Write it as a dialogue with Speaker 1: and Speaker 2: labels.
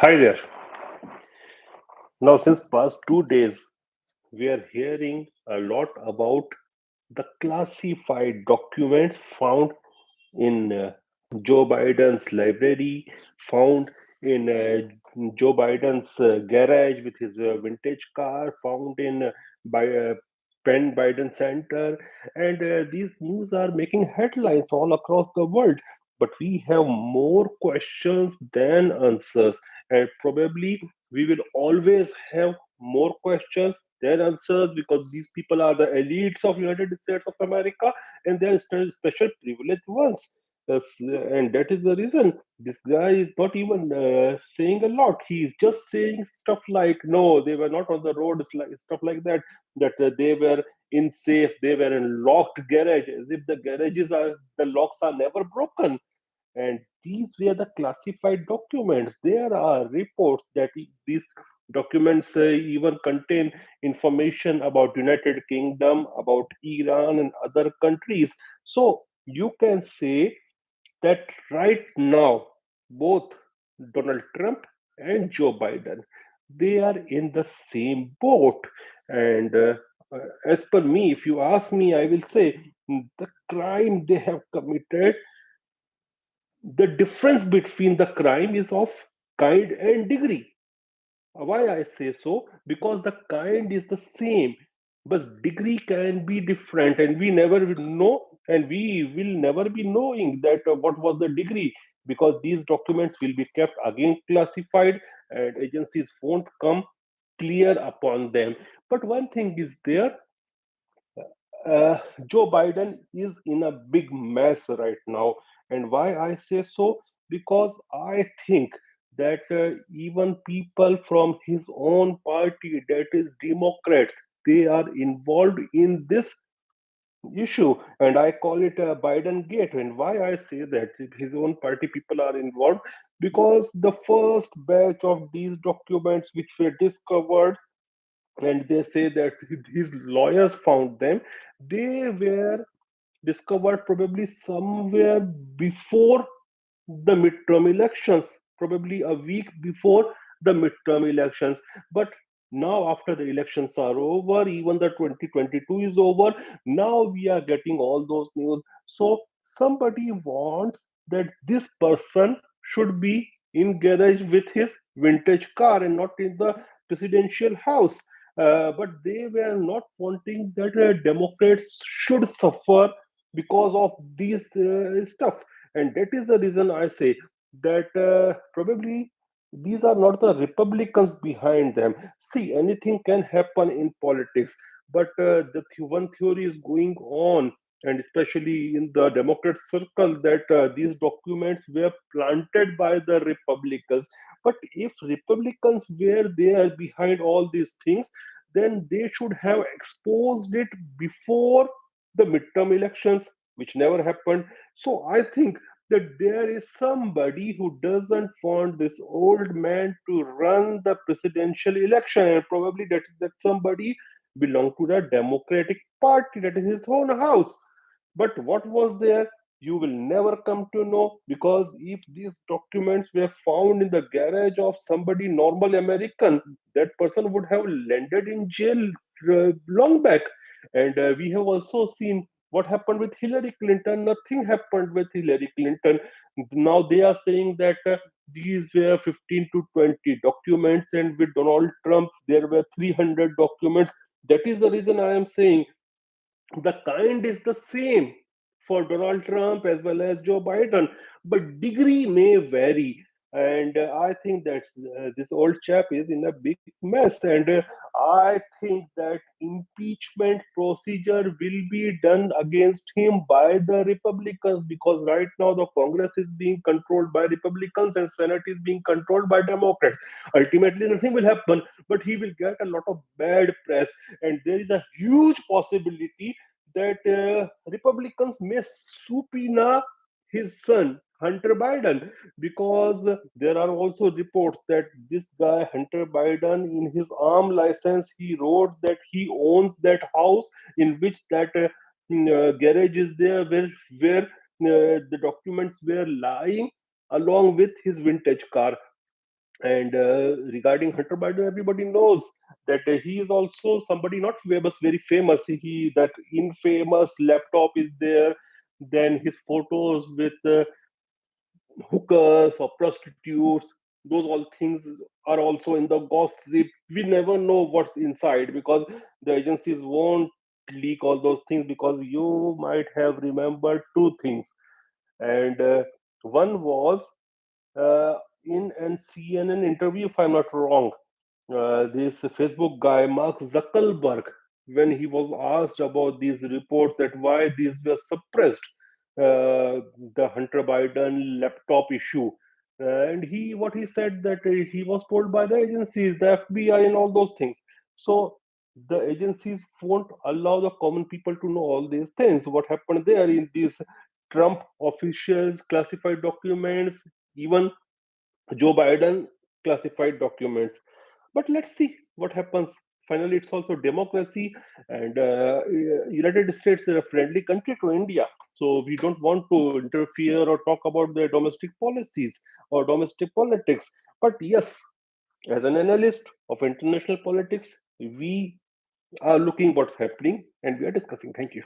Speaker 1: Hi there. Now, since past 2 days, we are hearing a lot about the classified documents found in Joe Biden's library, found in Joe Biden's garage with his vintage car, found in Penn Biden Center, and these news are making headlines all across the world. But we have more questions than answers, and probably we will always have more questions than answers because these people are the elites of United States of America and they are special privileged ones. And that is the reason this guy is not even saying a lot. He is just saying stuff like, no, they were not on the road, stuff like that, that they were in safe, they were in locked garage, as if the locks are never broken. And these were the classified documents. There are reports that these documents even contain information about United Kingdom, about Iran and other countries. So you can say that right now, both Donald Trump and Joe Biden, they are in the same boat. And as per me, if you ask me, I will say the crime they have committed, the difference between the crime is of kind and degree. Why I say so? Because the kind is the same, but degree can be different, and we never will know, and we will never be knowing that what was the degree, because these documents will be kept again classified, and agencies won't come clear upon them. But one thing is there, Joe Biden is in a big mess right now. And why I say so? Because I think that even people from his own party, that is Democrats, they are involved in this issue. And I call it a Biden gate. And why I say that his own party people are involved? Because the first batch of these documents which were discovered, and they say that his lawyers found them, they were discovered probably somewhere before the midterm elections, probably a week before the midterm elections. But now, after the elections are over, even the 2022 is over, now we are getting all those news. So, somebody wants that this person should be in garage with his vintage car and not in the presidential house. But they were not wanting that Democrats should suffer because of these stuff, and that is the reason I say that probably these are not the Republicans behind them. See, anything can happen in politics, but one theory is going on, and especially in the Democrat circle, that these documents were planted by the Republicans. But if Republicans were there behind all these things, then they should have exposed it before the midterm elections, which never happened. So I think that there is somebody who doesn't want this old man to run the presidential election, and probably that somebody belong to the Democratic Party, that is his own house. But what was there, you will never come to know, because if these documents were found in the garage of somebody normal American, that person would have landed in jail long back. And we have also seen what happened with Hillary Clinton. Nothing happened with Hillary Clinton. Now they are saying that these were 15 to 20 documents, and with Donald Trump, there were 300 documents. That is the reason I am saying the kind is the same for Donald Trump as well as Joe Biden, but degree may vary. And I think that this old chap is in a big mess. And I think that impeachment procedure will be done against him by the Republicans, because right now the Congress is being controlled by Republicans and Senate is being controlled by Democrats. Ultimately, nothing will happen, but he will get a lot of bad press, and there is a huge possibility that Republicans may subpoena his son, Hunter Biden, because there are also reports that this guy, Hunter Biden, in his arm license, he wrote that he owns that house in which that garage is there, where the documents were lying along with his vintage car. And regarding Hunter Biden, everybody knows that he is also somebody not famous, very famous. He that infamous laptop is there. Then his photos with hookers or prostitutes, those all things are also in the gossip. We never know what's inside because the agencies won't leak all those things, because you might have remembered two things. And one was uh, in an CNN interview, if I'm not wrong, this Facebook guy, Mark Zuckerberg, when he was asked about these reports that why these were suppressed, the Hunter Biden laptop issue, and he what he said that he was told by the agencies, the FBI, and all those things. So the agencies won't allow the common people to know all these things. What happened there in these Trump officials classified documents, even Joe Biden classified documents. But let's see what happens. Finally, it's also democracy, and United States is a friendly country to India. So we don't want to interfere or talk about their domestic policies or domestic politics. But yes, as an analyst of international politics, we are looking what's happening and we are discussing. Thank you.